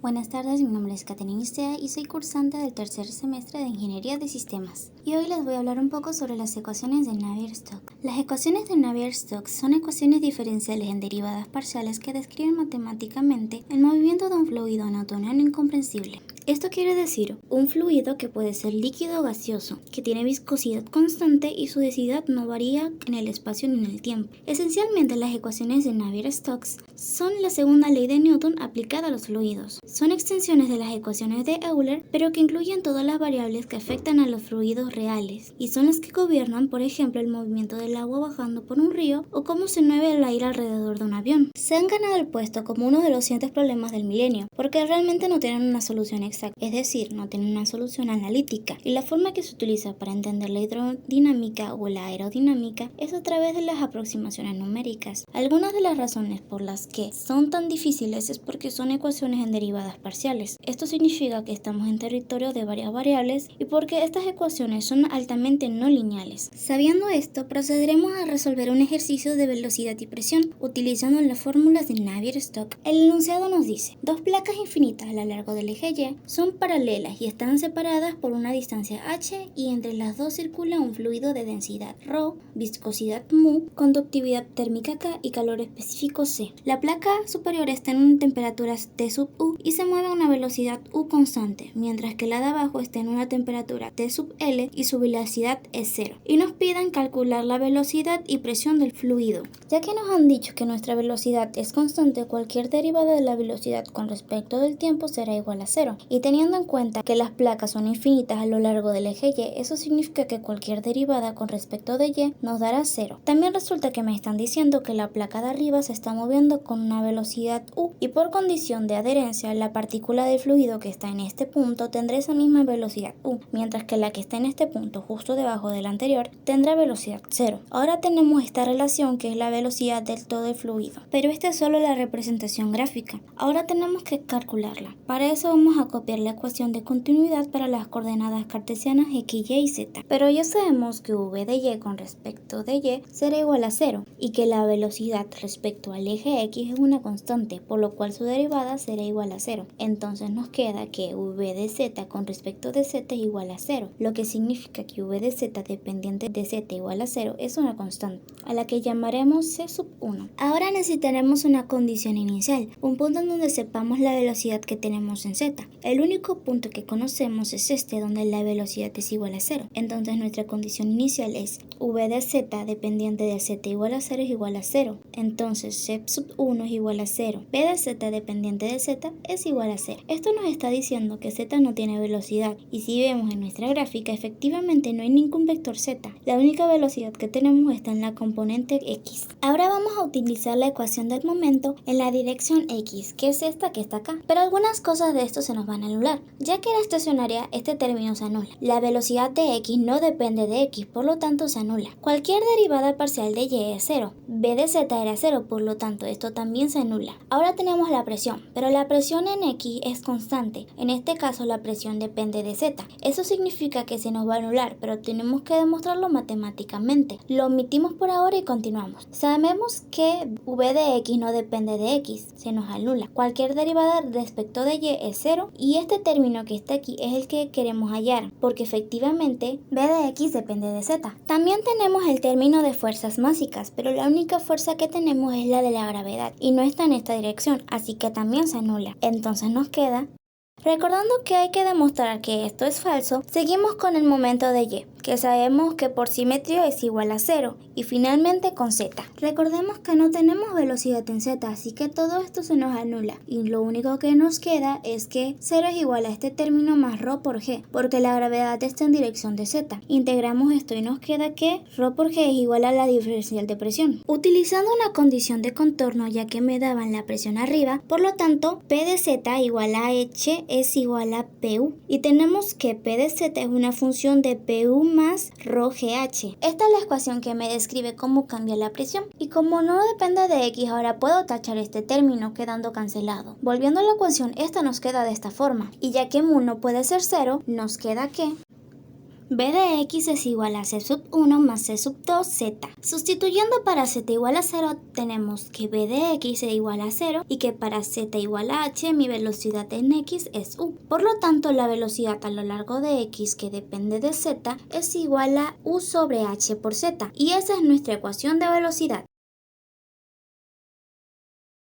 Buenas tardes, mi nombre es Katherine Istea y soy cursante del tercer semestre de Ingeniería de Sistemas. Y hoy les voy a hablar un poco sobre las ecuaciones de Navier-Stokes. Las ecuaciones de Navier-Stokes son ecuaciones diferenciales en derivadas parciales que describen matemáticamente el movimiento de un fluido newtoniano incomprensible. Esto quiere decir un fluido que puede ser líquido o gaseoso, que tiene viscosidad constante y su densidad no varía en el espacio ni en el tiempo. Esencialmente, las ecuaciones de Navier-Stokes son la segunda ley de Newton aplicada a los fluidos. Son extensiones de las ecuaciones de Euler, pero que incluyen todas las variables que afectan a los fluidos reales, y son las que gobiernan, por ejemplo, el movimiento del agua bajando por un río o cómo se mueve el aire alrededor de un avión. Se han ganado el puesto como uno de los siguientes problemas del milenio, porque realmente no tienen una solución exacta, es decir, no tienen una solución analítica, y la forma que se utiliza para entender la hidrodinámica o la aerodinámica es a través de las aproximaciones numéricas. Algunas de las razones por las que son tan difíciles es porque son ecuaciones en derivadas parciales. Esto significa que estamos en territorio de varias variables y porque estas ecuaciones son altamente no lineales. Sabiendo esto, procederemos a resolver un ejercicio de velocidad y presión utilizando las fórmulas de Navier-Stokes. El enunciado nos dice: dos placas infinitas a lo largo del eje Y son paralelas y están separadas por una distancia h y entre las dos circula un fluido de densidad ρ, viscosidad mu, conductividad térmica K y calor específico C. La placa superior está en una temperatura T sub U y se mueve a una velocidad U constante, mientras que la de abajo está en una temperatura T sub L y su velocidad es cero. Y nos piden calcular la velocidad y presión del fluido. Ya que nos han dicho que nuestra velocidad es constante, cualquier derivada de la velocidad con respecto del tiempo será igual a cero. Y teniendo en cuenta que las placas son infinitas a lo largo del eje Y, eso significa que cualquier derivada con respecto de Y nos dará cero. También resulta que me están diciendo que la placa de arriba se está moviendo con una velocidad U y por condición de adherencia la partícula del fluido que está en este punto tendrá esa misma velocidad U, mientras que la que está en este punto justo debajo del anterior tendrá velocidad cero. Ahora tenemos esta relación que es la velocidad del todo el fluido, pero esta es solo la representación gráfica. Ahora tenemos que calcularla. Para eso vamos a copiar la ecuación de continuidad para las coordenadas cartesianas x, y, z. Pero ya sabemos que v de y con respecto de y será igual a cero y que la velocidad respecto al eje x es una constante, por lo cual su derivada será igual a cero. Entonces nos queda que v de z con respecto de z es igual a cero, lo que significa que v de z dependiente de z igual a cero es una constante, a la que llamaremos c sub 1. Ahora necesitaremos una condición inicial, un punto en donde sepamos la velocidad que tenemos en z. El único punto que conocemos es este, donde la velocidad es igual a cero. Entonces nuestra condición inicial es v de z dependiente de z igual a cero es igual a cero. Entonces c sub 1 es igual a 0. B de z dependiente de z es igual a 0. Esto nos está diciendo que z no tiene velocidad. Y si vemos en nuestra gráfica, efectivamente no hay ningún vector z. La única velocidad que tenemos está en la componente x. Ahora vamos a utilizar la ecuación del momento en la dirección x, que es esta que está acá. Pero algunas cosas de esto se nos van a anular. Ya que era estacionaria, este término se anula. La velocidad de x no depende de x, por lo tanto se anula. Cualquier derivada parcial de y es 0. B de z era 0, por lo tanto esto también se anula. Ahora tenemos la presión, pero la presión en x es constante. En este caso la presión depende de z. Eso significa que se nos va a anular, pero tenemos que demostrarlo matemáticamente. Lo omitimos por ahora y continuamos. Sabemos que v de x no depende de x, se nos anula. Cualquier derivada respecto de y es 0 y este término que está aquí es el que queremos hallar, porque efectivamente b de x depende de z. También tenemos el término de fuerzas básicas, pero la única fuerza que tenemos es la de la gravedad y no está en esta dirección, así que también se anula. Entonces nos queda... Recordando que hay que demostrar que esto es falso, seguimos con el momento de y, que sabemos que por simetría es igual a 0, y finalmente con z. Recordemos que no tenemos velocidad en z, así que todo esto se nos anula, y lo único que nos queda es que 0 es igual a este término más ρ por g, porque la gravedad está en dirección de z. Integramos esto y nos queda que ρ por g es igual a la diferencial de presión. Utilizando una condición de contorno, ya que me daban la presión arriba, por lo tanto, P de z igual a h es igual a PU y tenemos que P de z es una función de PU más ρgh. Esta es la ecuación que me describe cómo cambia la presión y como no depende de x, ahora puedo tachar este término quedando cancelado. Volviendo a la ecuación, esta nos queda de esta forma y ya que mu no puede ser 0, nos queda que b de x es igual a c sub 1 más c sub 2 z. Sustituyendo para z igual a 0, tenemos que b de x es igual a 0 y que para z igual a h mi velocidad en x es u. Por lo tanto, la velocidad a lo largo de x, que depende de z, es igual a u sobre h por z. Y esa es nuestra ecuación de velocidad.